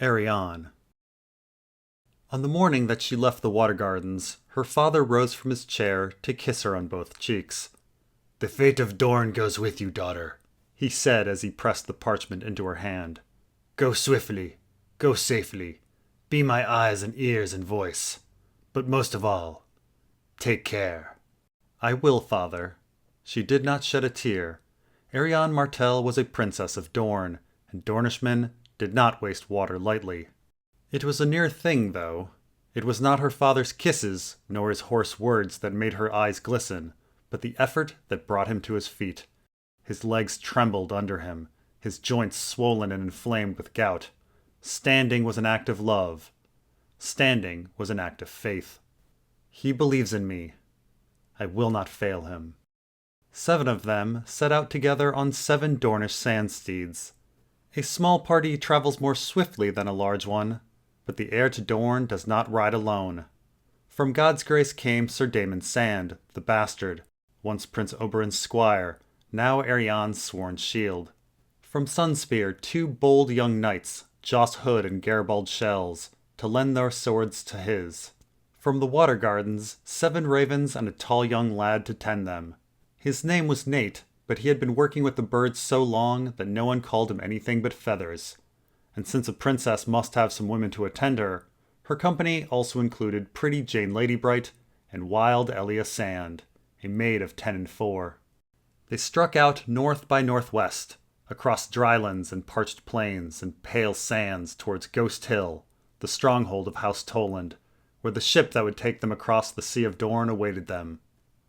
Arianne. On the morning that she left the Water Gardens, her father rose from his chair to kiss her on both cheeks. "The fate of Dorne goes with you, daughter," he said as he pressed the parchment into her hand. "Go swiftly, go safely, be my eyes and ears and voice. But most of all, take care." "I will, father." She did not shed a tear. Arianne Martell was a princess of Dorne, and Dornishmen did not waste water lightly. It was a near thing, though. It was not her father's kisses, nor his hoarse words that made her eyes glisten, but the effort that brought him to his feet. His legs trembled under him, his joints swollen and inflamed with gout. Standing was an act of love. Standing was an act of faith. "He believes in me. I will not fail him." 7 of them set out together on 7 Dornish sand steeds. A small party travels more swiftly than a large one, but the heir to Dorne does not ride alone. From God's grace came Sir Daemon Sand, the bastard, once Prince Oberyn's squire, now Arianne's sworn shield. From Sunspear 2 bold young knights, Joss Hood and Garibald Shells, to lend their swords to his. From the Water Gardens 7 ravens and a tall young lad to tend them. His name was Nate, but he had been working with the birds so long that no one called him anything but Feathers. And since a princess must have some women to attend her, her company also included pretty Jane Ladybright and wild Elia Sand, a maid of 10 and 4. They struck out north by northwest, across drylands and parched plains and pale sands towards Ghost Hill, the stronghold of House Toland, where the ship that would take them across the Sea of Dorne awaited them.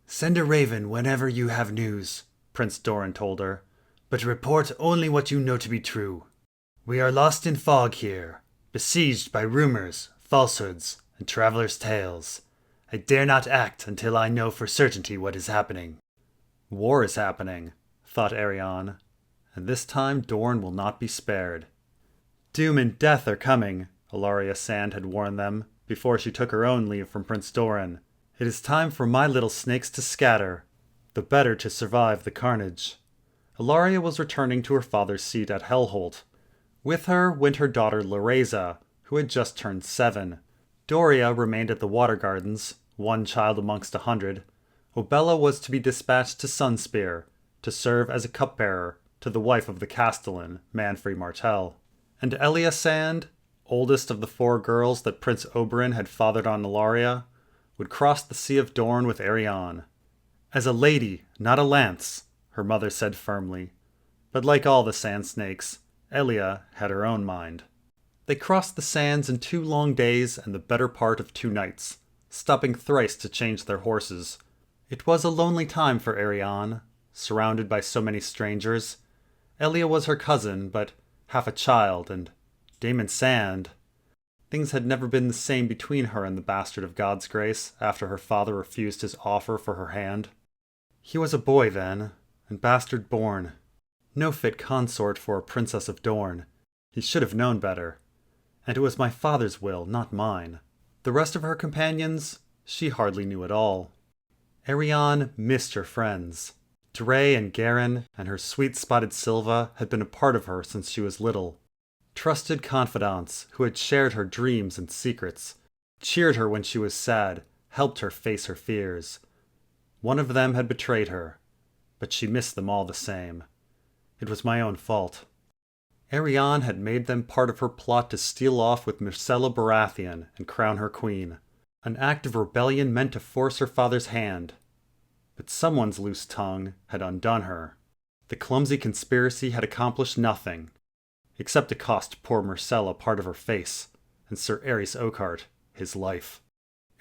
"Send a raven whenever you have news," Prince Doran told her, "but report only what you know to be true. We are lost in fog here, besieged by rumors, falsehoods, and travelers' tales. I dare not act until I know for certainty what is happening." "War is happening," thought Arianne, "and this time Dorne will not be spared." "Doom and death are coming," Ellaria Sand had warned them, before she took her own leave from Prince Doran. "It is time for my little snakes to scatter, the better to survive the carnage." Ellaria was returning to her father's seat at Hellholt. With her went her daughter Loreza, who had just turned 7. Doria remained at the Water Gardens, 1 child amongst 100. Obella was to be dispatched to Sunspear, to serve as a cupbearer to the wife of the Castellan, Manfrey Martell. And Elia Sand, oldest of the 4 girls that Prince Oberyn had fathered on Ellaria, would cross the Sea of Dorne with Arianne. "As a lady, not a lance," her mother said firmly. But like all the sand snakes, Elia had her own mind. They crossed the sands in 2 long days and the better part of 2 nights, stopping thrice to change their horses. It was a lonely time for Arianne, surrounded by so many strangers. Elia was her cousin, but half a child, and Daemon Sand. Things had never been the same between her and the bastard of God's grace after her father refused his offer for her hand. He was a boy then, and bastard born. No fit consort for a princess of Dorne. He should have known better. And it was my father's will, not mine. The rest of her companions, she hardly knew at all. Arianne missed her friends. Dre and Garen and her sweet-spotted Silva had been a part of her since she was little. Trusted confidants who had shared her dreams and secrets, cheered her when she was sad, helped her face her fears. One of them had betrayed her, but she missed them all the same. It was my own fault. Arianne had made them part of her plot to steal off with Myrcella Baratheon and crown her queen, an act of rebellion meant to force her father's hand. But someone's loose tongue had undone her. The clumsy conspiracy had accomplished nothing, except to cost poor Myrcella part of her face, and Sir Aerys Oakheart his life.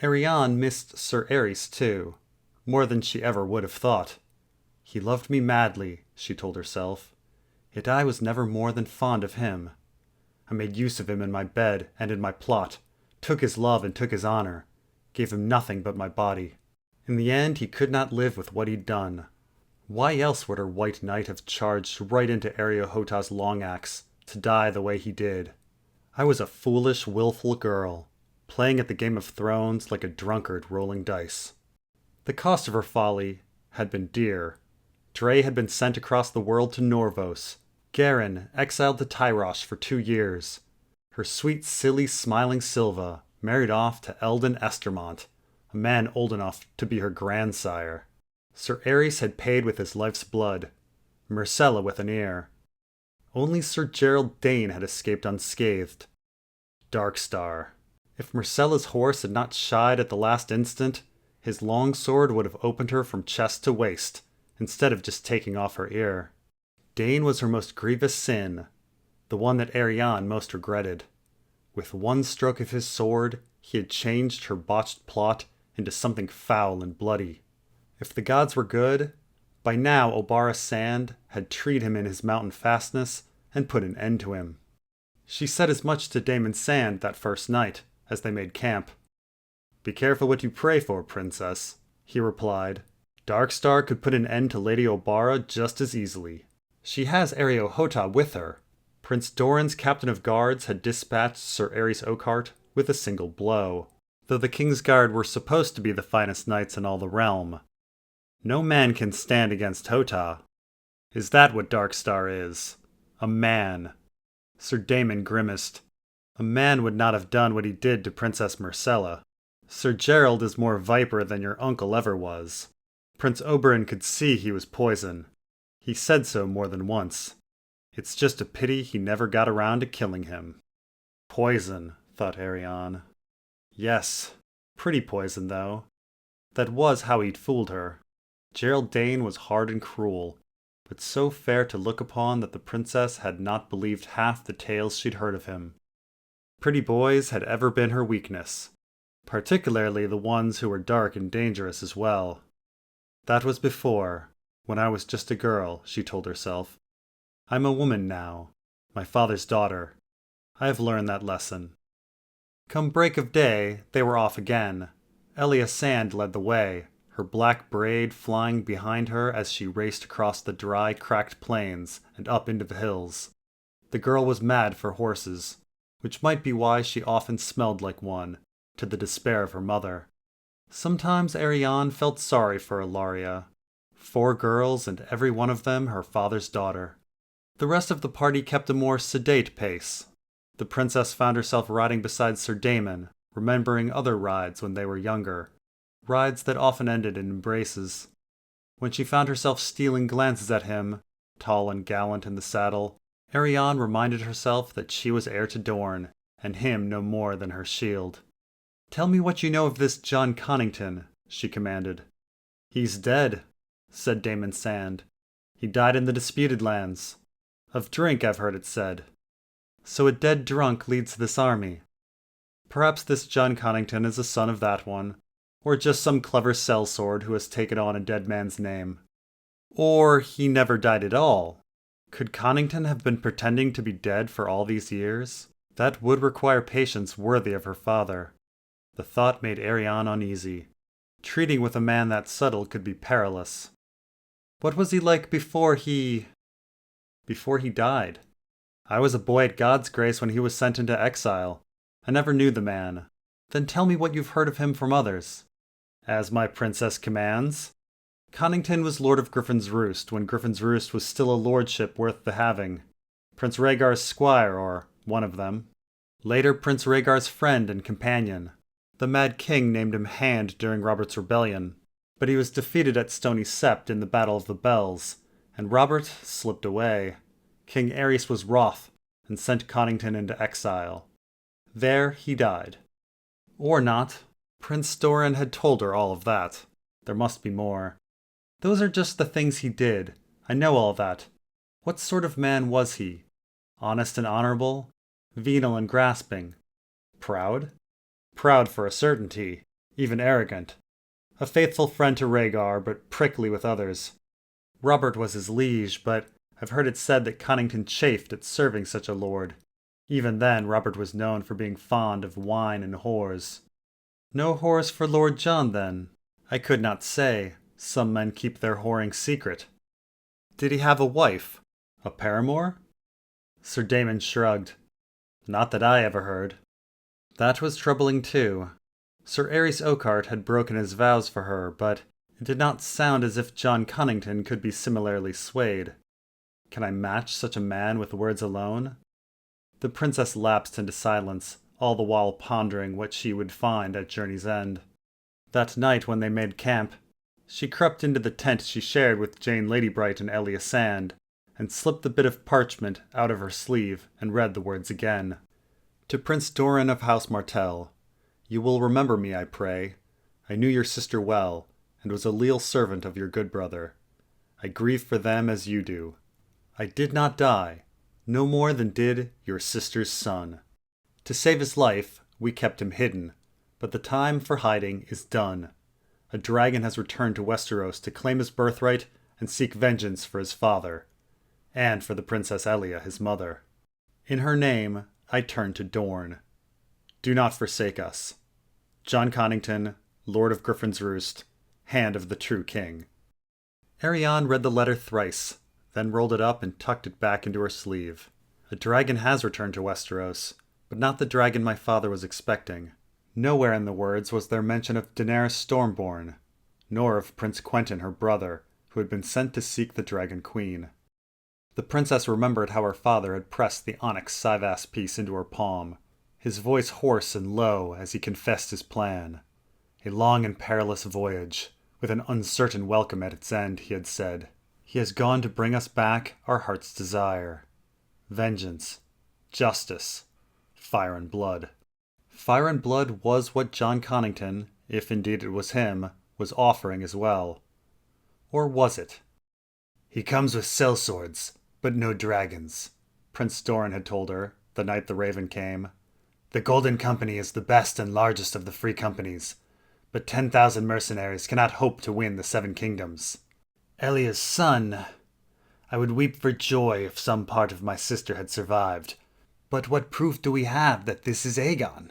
Arianne missed Sir Aerys too, more than she ever would have thought. He loved me madly, she told herself, yet I was never more than fond of him. I made use of him in my bed and in my plot, took his love and took his honor, gave him nothing but my body. In the end, he could not live with what he'd done. Why else would her white knight have charged right into Ariohota's long axe, to die the way he did? I was a foolish, willful girl, playing at the Game of Thrones like a drunkard rolling dice. The cost of her folly had been dear. Dre had been sent across the world to Norvos. Garen exiled to Tyrosh for 2 years. Her sweet, silly, smiling Silva married off to Eldon Estermont, a man old enough to be her grandsire. Sir Aerys had paid with his life's blood, Myrcella with an ear. Only Sir Gerald Dane had escaped unscathed. Darkstar. If Myrcella's horse had not shied at the last instant, his long sword would have opened her from chest to waist, instead of just taking off her ear. Dane was her most grievous sin, the one that Arianne most regretted. With one stroke of his sword, he had changed her botched plot into something foul and bloody. If the gods were good, by now Obara Sand had treed him in his mountain fastness and put an end to him. She said as much to Daemon Sand that first night, as they made camp. "Be careful what you pray for, princess," he replied. "Darkstar could put an end to Lady Obara just as easily. She has Ariohota with her." Prince Doran's captain of guards had dispatched Sir Aerys Oakheart with a single blow, though the King's Guard were supposed to be the finest knights in all the realm. No man can stand against Hota. Is that what Darkstar is? A man. Sir Daemon grimaced. A man would not have done what he did to Princess Myrcella. Sir Gerald is more viper than your uncle ever was. Prince Oberyn could see he was poison. He said so more than once. It's just a pity he never got around to killing him. Poison, thought Arianne. Yes, pretty poison, though. That was how he'd fooled her. Gerald Dane was hard and cruel, but so fair to look upon that the princess had not believed half the tales she'd heard of him. Pretty boys had ever been her weakness, particularly the ones who were dark and dangerous as well. That was before, when I was just a girl, she told herself. I'm a woman now, my father's daughter. I have learned that lesson. Come break of day, they were off again. Elia Sand led the way, her black braid flying behind her as she raced across the dry, cracked plains and up into the hills. The girl was mad for horses, which might be why she often smelled like one, to the despair of her mother. Sometimes Arianne felt sorry for Ilaria. 4 girls, and every one of them her father's daughter. The rest of the party kept a more sedate pace. The princess found herself riding beside Sir Daemon, remembering other rides when they were younger. Rides that often ended in embraces. When she found herself stealing glances at him, tall and gallant in the saddle, Arianne reminded herself that she was heir to Dorne, and him no more than her shield. "Tell me what you know of this John Connington," she commanded. "He's dead," said Daemon Sand. "He died in the disputed lands. Of drink, I've heard it said. So a dead drunk leads this army. Perhaps this John Connington is a son of that one, or just some clever sellsword who has taken on a dead man's name. Or he never died at all. Could Connington have been pretending to be dead for all these years? That would require patience worthy of her father." The thought made Arianne uneasy. Treating with a man that subtle could be perilous. What was he like before he died? I was a boy at God's grace when he was sent into exile. I never knew the man. Then tell me what you've heard of him from others. As my princess commands. Connington was Lord of Griffin's Roost when Griffin's Roost was still a lordship worth the having. Prince Rhaegar's squire, or one of them. Later Prince Rhaegar's friend and companion. The Mad King named him Hand during Robert's rebellion, but he was defeated at Stony Sept in the Battle of the Bells, and Robert slipped away. King Aerys was wroth and sent Connington into exile. There he died. Or not. Prince Doran had told her all of that. There must be more. Those are just the things he did. I know all that. What sort of man was he? Honest and honorable? Venal and grasping? Proud? Proud for a certainty. Even arrogant. A faithful friend to Rhaegar, but prickly with others. Robert was his liege, but I've heard it said that Connington chafed at serving such a lord. Even then, Robert was known for being fond of wine and whores. No whores for Lord John, then? I could not say. Some men keep their whoring secret. Did he have a wife? A paramour? Sir Daemon shrugged. Not that I ever heard. That was troubling too. Sir Aerys Oakheart had broken his vows for her, but it did not sound as if John Connington could be similarly swayed. Can I match such a man with words alone? The princess lapsed into silence, all the while pondering what she would find at journey's end. That night when they made camp, she crept into the tent she shared with Jane Ladybright and Elia Sand, and slipped the bit of parchment out of her sleeve and read the words again. To Prince Doran of House Martell, you will remember me, I pray. I knew your sister well, and was a leal servant of your good brother. I grieve for them as you do. I did not die, no more than did your sister's son. To save his life, we kept him hidden, but the time for hiding is done. A dragon has returned to Westeros to claim his birthright and seek vengeance for his father, and for the Princess Elia, his mother. In her name, I turn to Dorne. Do not forsake us. Jon Connington, Lord of Griffin's Roost, hand of the true king. Arianne read the letter thrice, then rolled it up and tucked it back into her sleeve. A dragon has returned to Westeros, but not the dragon my father was expecting. Nowhere in the words was there mention of Daenerys Stormborn, nor of Prince Quentin, her brother, who had been sent to seek the Dragon Queen. The princess remembered how her father had pressed the onyx Syvas piece into her palm, his voice hoarse and low as he confessed his plan. A long and perilous voyage, with an uncertain welcome at its end, he had said. He has gone to bring us back our heart's desire. Vengeance, justice, fire and blood. Fire and blood was what Jon Connington, if indeed it was him, was offering as well. Or was it? He comes with sellswords, but no dragons, Prince Doran had told her, the night the Raven came. The Golden Company is the best and largest of the free companies, but 10,000 mercenaries cannot hope to win the Seven Kingdoms. Elia's son! I would weep for joy if some part of my sister had survived. But what proof do we have that this is Aegon?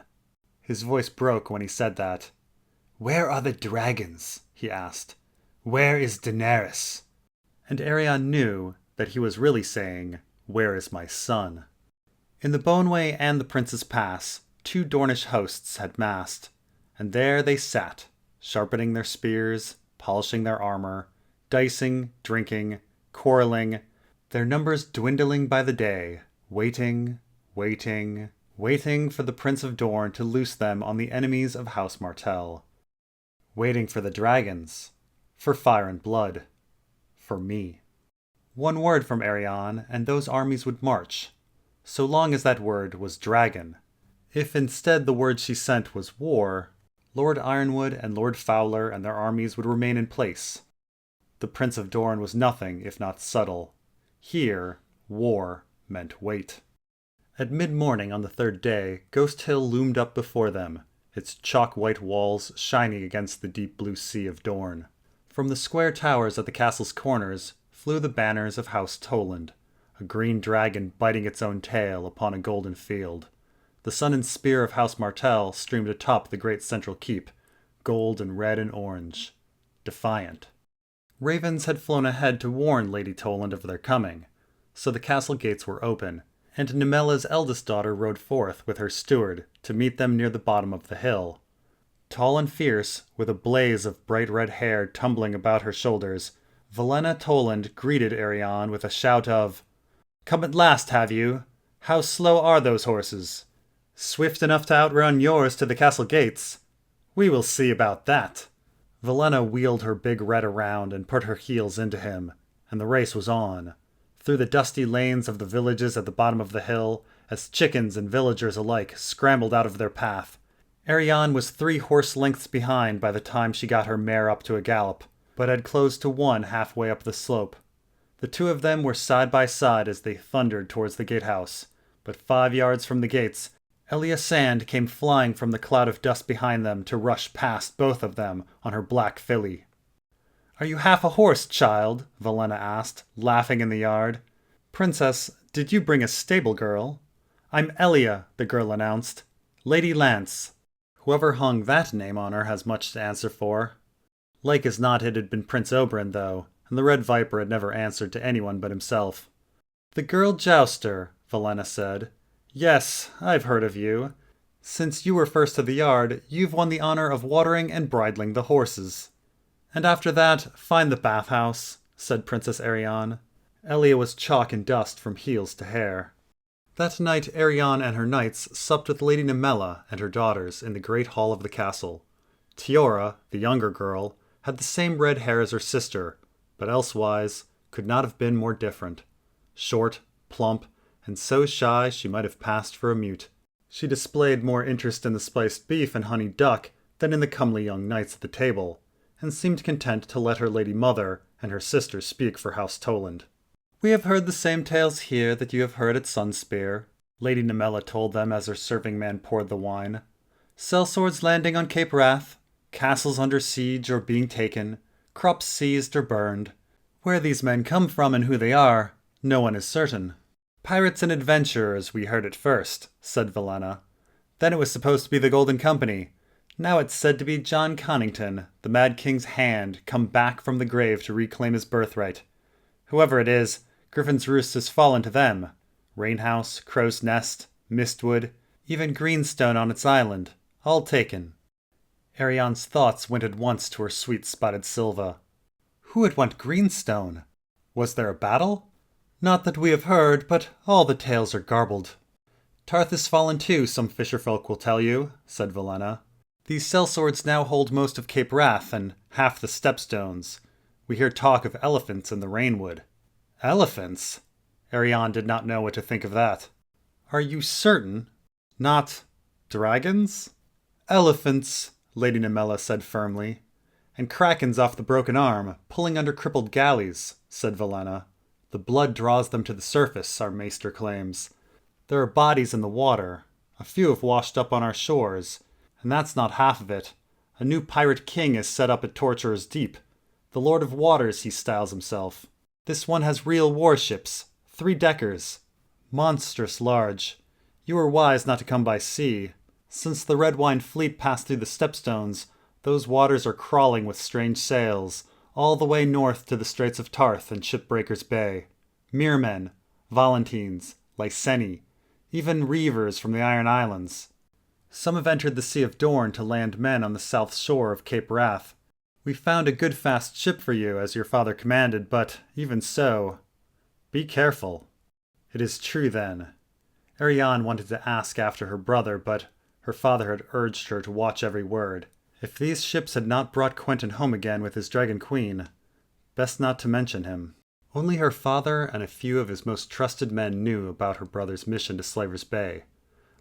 His voice broke when he said that. Where are the dragons? He asked. Where is Daenerys? And Arianne knew that he was really saying, Where is my son? In the Boneway and the Prince's Pass, 2 Dornish hosts had massed, and there they sat, sharpening their spears, polishing their armor, dicing, drinking, quarreling, their numbers dwindling by the day, waiting for the Prince of Dorne to loose them on the enemies of House Martell. Waiting for the dragons, for fire and blood, for me. One word from Arianne, and those armies would march, so long as that word was dragon. If instead the word she sent was war, Lord Ironwood and Lord Fowler and their armies would remain in place. The Prince of Dorne was nothing if not subtle. Here, war meant wait. At mid-morning on the 3rd day, Ghost Hill loomed up before them, its chalk-white walls shining against the deep blue sea of Dorne. From the square towers at the castle's corners flew the banners of House Toland, a green dragon biting its own tail upon a golden field. The sun and spear of House Martell streamed atop the great central keep, gold and red and orange, defiant. Ravens had flown ahead to warn Lady Toland of their coming, so the castle gates were open, and Nimella's eldest daughter rode forth with her steward to meet them near the bottom of the hill. Tall and fierce, with a blaze of bright red hair tumbling about her shoulders, Valenna Toland greeted Arianne with a shout of, "Come at last, have you? How slow are those horses? Swift enough to outrun yours to the castle gates? We will see about that." Valenna wheeled her big red around and put her heels into him, and the race was on, through the dusty lanes of the villages at the bottom of the hill, as chickens and villagers alike scrambled out of their path. Arianne was 3 horse lengths behind by the time she got her mare up to a gallop, but had closed to 1 halfway up the slope. The 2 of them were side by side as they thundered towards the gatehouse, but 5 yards from the gates, Elia Sand came flying from the cloud of dust behind them to rush past both of them on her black filly. "Are you half a horse, child?" Valenna asked, laughing in the yard. "Princess, did you bring a stable girl?" "I'm Elia," the girl announced. "Lady Lance." Whoever hung that name on her has much to answer for. Like as not it had been Prince Oberyn, though, and the Red Viper had never answered to anyone but himself. "The girl jouster," Valenna said. "Yes, I've heard of you. Since you were first to the yard, you've won the honor of watering and bridling the horses." "And after that, find the bathhouse," said Princess Arianne. Elia was chalk and dust from heels to hair. That night Arianne and her knights supped with Lady Nemella and her daughters in the great hall of the castle. Tiora, the younger girl, had the same red hair as her sister, but elsewise could not have been more different. Short, plump, and so shy she might have passed for a mute. She displayed more interest in the spiced beef and honeyed duck than in the comely young knights at the table, and seemed content to let her lady mother and her sister speak for House Toland. "We have heard the same tales here that you have heard at Sunspear," Lady Nemella told them as her serving man poured the wine. "Sellswords landing on Cape Wrath, castles under siege or being taken, crops seized or burned. Where these men come from and who they are, no one is certain." "Pirates and adventurers, we heard at first," said Valenna. "Then it was supposed to be the Golden Company. Now it's said to be John Connington, the Mad King's hand, come back from the grave to reclaim his birthright. Whoever it is, Griffin's Roost has fallen to them. Rainhouse, Crow's Nest, Mistwood, even Greenstone on its island, all taken." Arianne's thoughts went at once to her sweet spotted Silva. Who would want Greenstone? Was there a battle? "Not that we have heard, but all the tales are garbled." "Tarth has fallen too, some fisherfolk will tell you," said Valenna. "These sellswords now hold most of Cape Wrath and half the stepstones. We hear talk of elephants in the Rainwood." "Elephants?" Arianne did not know what to think of that. "Are you certain? Not dragons?" "Elephants," Lady Nemella said firmly. "And krakens off the broken arm, pulling under crippled galleys," said Valenna. "The blood draws them to the surface, our maester claims. There are bodies in the water. A few have washed up on our shores. And that's not half of it. A new pirate king is set up at Torturer's Deep. The Lord of Waters, he styles himself. This one has real warships, 3-deckers. Monstrous large. You were wise not to come by sea. Since the Red Wine fleet passed through the Stepstones, those waters are crawling with strange sails, all the way north to the Straits of Tarth and Shipbreakers Bay. Mermen, Volantines, Lyseni, even reavers from the Iron Islands. Some have entered the Sea of Dorne to land men on the south shore of Cape Wrath. We found a good fast ship for you, as your father commanded, but even so... Be careful." "It is true, then." Arianne wanted to ask after her brother, but her father had urged her to watch every word. If these ships had not brought Quentin home again with his dragon queen, best not to mention him. Only her father and a few of his most trusted men knew about her brother's mission to Slaver's Bay.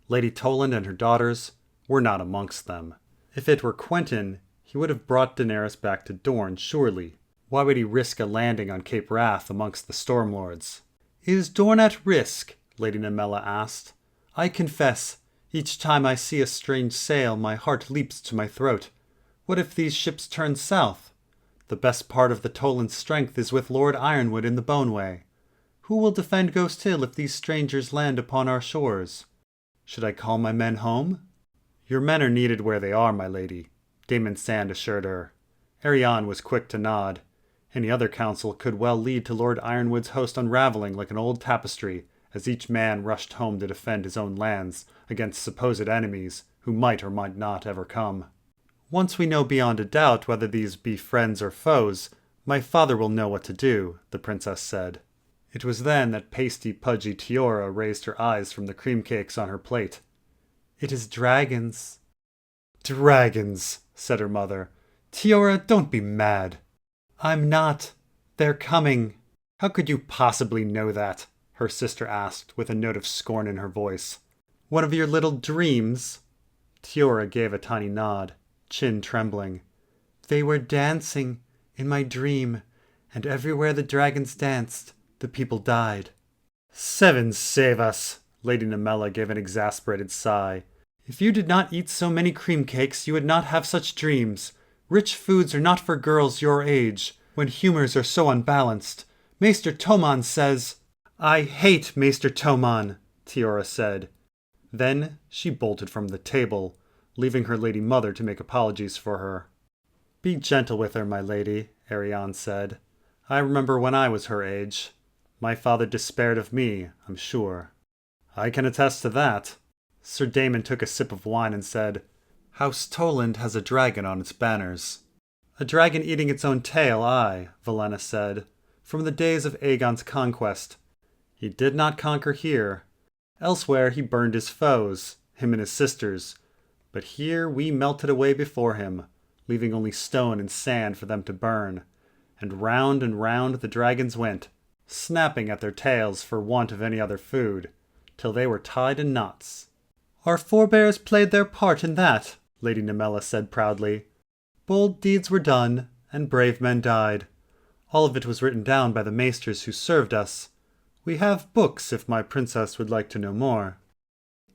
Lady Toland and her daughters were not amongst them. If it were Quentin, he would have brought Daenerys back to Dorne, surely. Why would he risk a landing on Cape Wrath amongst the Stormlords? "Is Dorne at risk?" Lady Nemella asked. "I confess, each time I see a strange sail, my heart leaps to my throat. What if these ships turn south? The best part of the Toland strength is with Lord Ironwood in the Boneway. Who will defend Ghost Hill if these strangers land upon our shores? Should I call my men home?" "Your men are needed where they are, my lady," Daemon Sand assured her. Arianne was quick to nod. Any other counsel could well lead to Lord Ironwood's host unraveling like an old tapestry, as each man rushed home to defend his own lands against supposed enemies who might or might not ever come. "Once we know beyond a doubt whether these be friends or foes, my father will know what to do," the princess said. It was then that pasty, pudgy Tiora raised her eyes from the cream cakes on her plate. "It is dragons." "Dragons," said her mother. "Tiora, don't be mad." "I'm not. They're coming." "How could you possibly know that?" her sister asked, with a note of scorn in her voice. "One of your little dreams?" Tiora gave a tiny nod, chin trembling. "They were dancing in my dream, and everywhere the dragons danced, the people died." "Seven save us!" Lady Nemella gave an exasperated sigh. "If you did not eat so many cream cakes, you would not have such dreams. Rich foods are not for girls your age, when humors are so unbalanced. Maester Tommen says—" "I hate Maester Tommen," Tiora said. Then she bolted from the table, leaving her lady mother to make apologies for her. "Be gentle with her, my lady," Arianne said. "I remember when I was her age. My father despaired of me, I'm sure." "I can attest to that." Sir Daemon took a sip of wine and said, "House Toland has a dragon on its banners." "A dragon eating its own tail, aye," Valenna said, "from the days of Aegon's conquest. He did not conquer here. Elsewhere he burned his foes, him and his sisters, but here we melted away before him, leaving only stone and sand for them to burn. And round the dragons went, snapping at their tails for want of any other food, till they were tied in knots. Our forebears played their part in that, Lady Nemella said proudly. Bold deeds were done, and brave men died. All of it was written down by the maesters who served us. We have books if my princess would like to know more.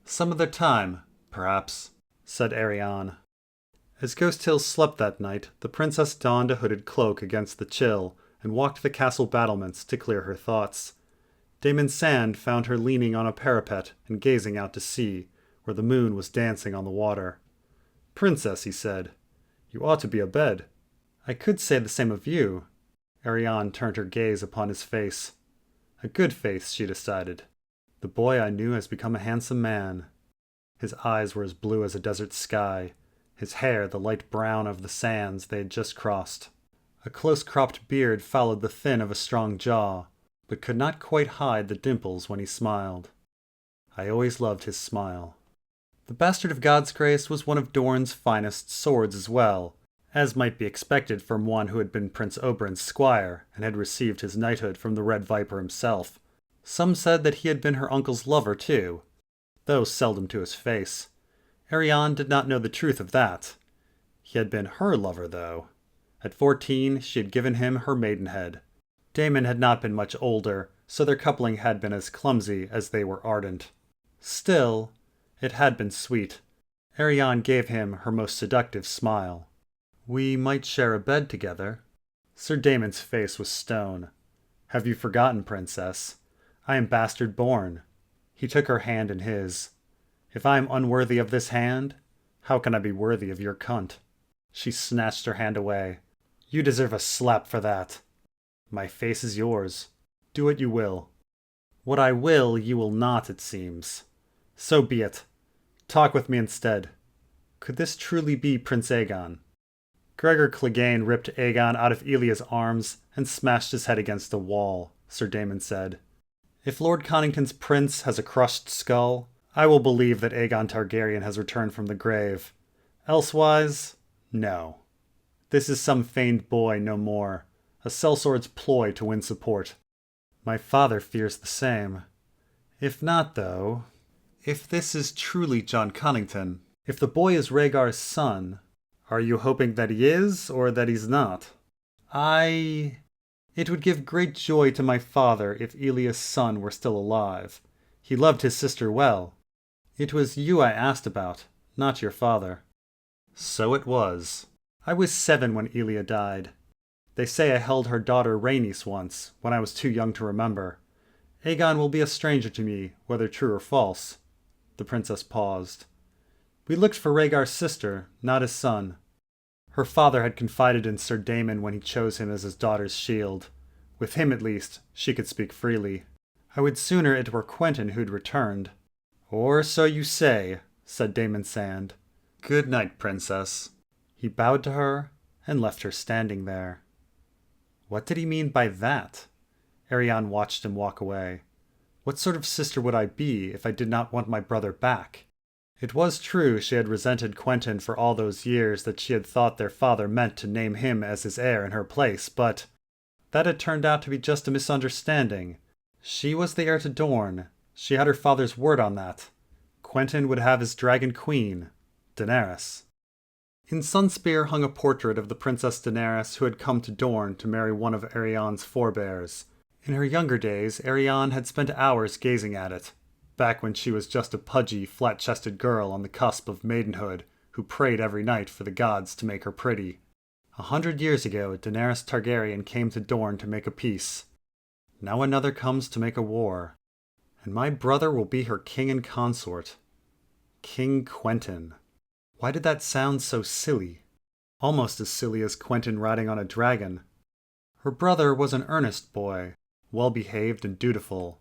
Some other time, perhaps, said Arianne. As Ghost Hill slept that night, the princess donned a hooded cloak against the chill and walked the castle battlements to clear her thoughts. Daemon Sand found her leaning on a parapet and gazing out to sea, where the moon was dancing on the water. Princess, he said, you ought to be abed. I could say the same of you. Arianne turned her gaze upon his face. A good face, she decided. The boy I knew has become a handsome man. His eyes were as blue as a desert sky, his hair the light brown of the sands they had just crossed. A close-cropped beard followed the thin of a strong jaw, but could not quite hide the dimples when he smiled. I always loved his smile. The Bastard of God's Grace was one of Dorne's finest swords as well, as might be expected from one who had been Prince Oberyn's squire and had received his knighthood from the Red Viper himself. Some said that he had been her uncle's lover too, though seldom to his face. Arianne did not know the truth of that. He had been her lover, though. At 14, she had given him her maidenhead. Daemon had not been much older, so their coupling had been as clumsy as they were ardent. Still, it had been sweet. Arianne gave him her most seductive smile. We might share a bed together. Sir Daemon's face was stone. Have you forgotten, princess? I am bastard born. He took her hand in his. If I am unworthy of this hand, how can I be worthy of your cunt? She snatched her hand away. You deserve a slap for that. My face is yours. Do what you will. What I will, you will not, it seems. So be it. Talk with me instead. Could this truly be Prince Aegon? Gregor Clegane ripped Aegon out of Elia's arms and smashed his head against a wall, Sir Daemon said. If Lord Connington's prince has a crushed skull, I will believe that Aegon Targaryen has returned from the grave. Elsewise, no. This is some feigned boy no more, a sellsword's ploy to win support. My father fears the same. If not, though, if this is truly Jon Connington, if the boy is Rhaegar's son, are you hoping that he is, or that he's not? It would give great joy to my father if Elia's son were still alive. He loved his sister well. It was you I asked about, not your father. So it was. I was 7 when Elia died. They say I held her daughter Rhaenys once, when I was too young to remember. Aegon will be a stranger to me, whether true or false. The princess paused. We looked for Rhaegar's sister, not his son. Her father had confided in Sir Daemon when he chose him as his daughter's shield. With him, at least, she could speak freely. I would sooner it were Quentin who'd returned. Or so you say, said Daemon Sand. Good night, princess. He bowed to her and left her standing there. What did he mean by that? Arianne watched him walk away. What sort of sister would I be if I did not want my brother back? It was true she had resented Quentin for all those years that she had thought their father meant to name him as his heir in her place, but that had turned out to be just a misunderstanding. She was the heir to Dorne. She had her father's word on that. Quentin would have his dragon queen, Daenerys. In Sunspear hung a portrait of the Princess Daenerys who had come to Dorne to marry one of Arianne's forebears. In her younger days, Arianne had spent hours gazing at it, back when she was just a pudgy, flat-chested girl on the cusp of maidenhood who prayed every night for the gods to make her pretty. 100 years ago, Daenerys Targaryen came to Dorne to make a peace. Now another comes to make a war. And my brother will be her king and consort. King Quentin. Why did that sound so silly? Almost as silly as Quentin riding on a dragon. Her brother was an earnest boy, well-behaved and dutiful,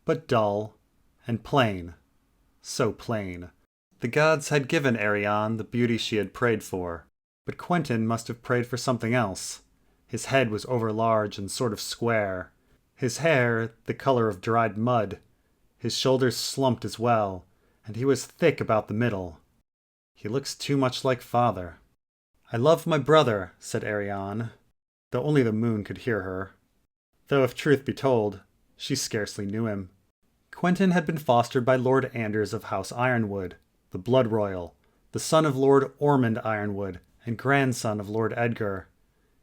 but dull and plain. So plain. The gods had given Arianne the beauty she had prayed for, but Quentin must have prayed for something else. His head was overlarge and sort of square. His hair, the color of dried mud. His shoulders slumped as well, and he was thick about the middle. He looks too much like father. "I love my brother," said Arianne, though only the moon could hear her. Though if truth be told, she scarcely knew him. Quentin had been fostered by Lord Anders of House Ironwood, the Blood Royal, the son of Lord Ormond Ironwood and grandson of Lord Edgar.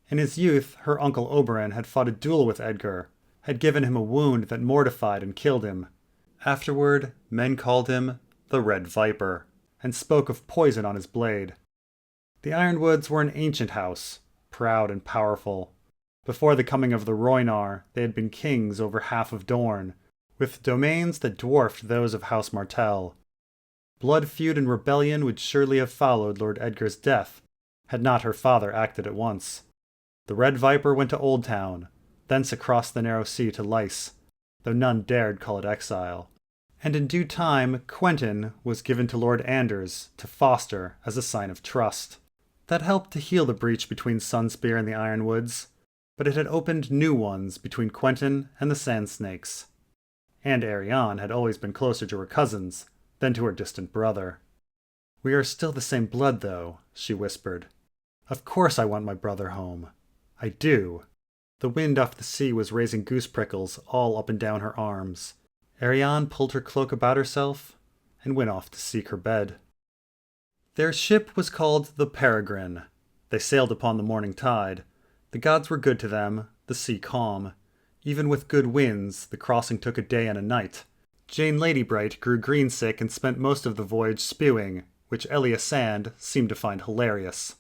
In his youth, her uncle Oberyn had fought a duel with Edgar, had given him a wound that mortified and killed him. Afterward, men called him the Red Viper, and spoke of poison on his blade. The Ironwoods were an ancient house, proud and powerful. Before the coming of the Rhoynar, they had been kings over half of Dorne, with domains that dwarfed those of House Martell. Blood, feud, and rebellion would surely have followed Lord Edgar's death, had not her father acted at once. The Red Viper went to Oldtown, thence across the narrow sea to Lyce, though none dared call it exile. And in due time, Quentin was given to Lord Anders to foster as a sign of trust. That helped to heal the breach between Sunspear and the Ironwoods, but it had opened new ones between Quentin and the Sand Snakes. And Arianne had always been closer to her cousins than to her distant brother. "We are still the same blood, though," she whispered. "Of course I want my brother home. I do." The wind off the sea was raising goose prickles all up and down her arms. Arianne pulled her cloak about herself and went off to seek her bed. Their ship was called the Peregrine. They sailed upon the morning tide. The gods were good to them, the sea calm. Even with good winds, the crossing took a day and a night. Jane Ladybright grew greensick and spent most of the voyage spewing, which Elia Sand seemed to find hilarious.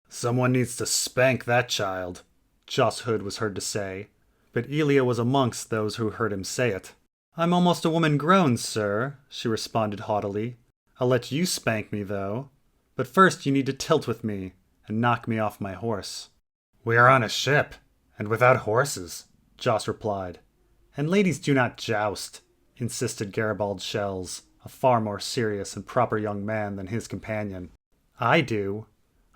"Someone needs to spank that child," Joss Hood was heard to say, but Elia was amongst those who heard him say it. "I'm almost a woman grown, sir," she responded haughtily. "I'll let you spank me, though. But first you need to tilt with me and knock me off my horse." "We are on a ship, and without horses," Joss replied. "And ladies do not joust," insisted Garibald Shells, a far more serious and proper young man than his companion. "I do.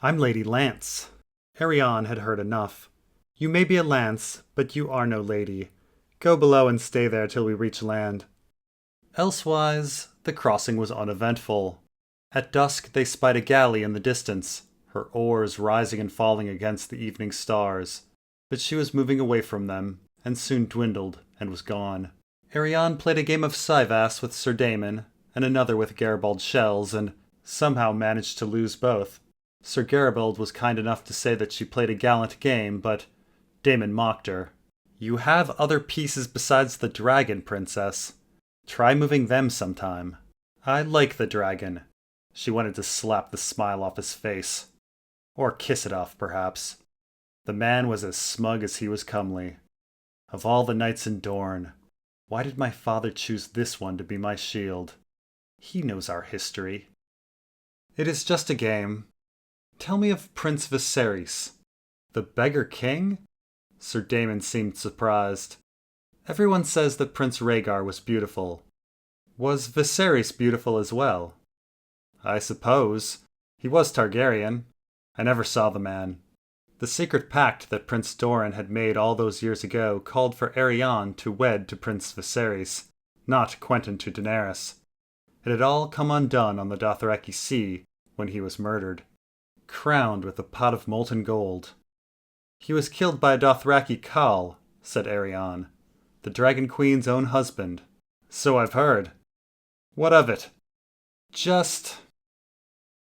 I'm Lady Lance." Arianne had heard enough. "You may be a lance, but you are no lady. Go below and stay there till we reach land." Elsewise, the crossing was uneventful. At dusk they spied a galley in the distance, her oars rising and falling against the evening stars. But she was moving away from them, and soon dwindled and was gone. Arianne played a game of Cyvasse with Sir Daemon, and another with Garibald Shells, and somehow managed to lose both. Sir Garibald was kind enough to say that she played a gallant game, but Daemon mocked her. "You have other pieces besides the dragon, princess. Try moving them sometime." "I like the dragon." She wanted to slap the smile off his face. Or kiss it off, perhaps. The man was as smug as he was comely. "Of all the knights in Dorne, why did my father choose this one to be my shield? He knows our history." "It is just a game. Tell me of Prince Viserys." "The Beggar King?" Sir Daemon seemed surprised. "Everyone says that Prince Rhaegar was beautiful. Was Viserys beautiful as well?" "I suppose. He was Targaryen. I never saw the man." The secret pact that Prince Doran had made all those years ago called for Arianne to wed to Prince Viserys, not Quentin to Daenerys. It had all come undone on the Dothraki Sea when he was murdered, crowned with a pot of molten gold. "He was killed by a Dothraki Khal," said Arianne, "the Dragon Queen's own husband." "So I've heard." "What of it?" "Just...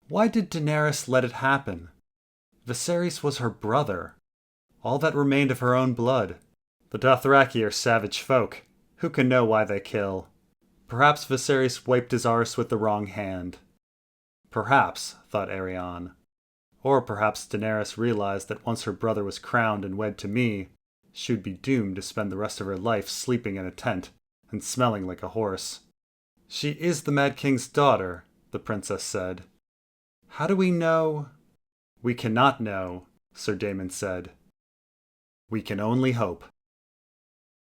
why did Daenerys let it happen? Viserys was her brother, all that remained of her own blood. The Dothraki are savage folk. Who can know why they kill? Perhaps Viserys wiped his arse with the wrong hand." Perhaps, thought Arianne. Or perhaps Daenerys realized that once her brother was crowned and wed to me, she would be doomed to spend the rest of her life sleeping in a tent and smelling like a horse. "She is the Mad King's daughter," the princess said. "How do we know?" "We cannot know," Sir Daemon said. "We can only hope."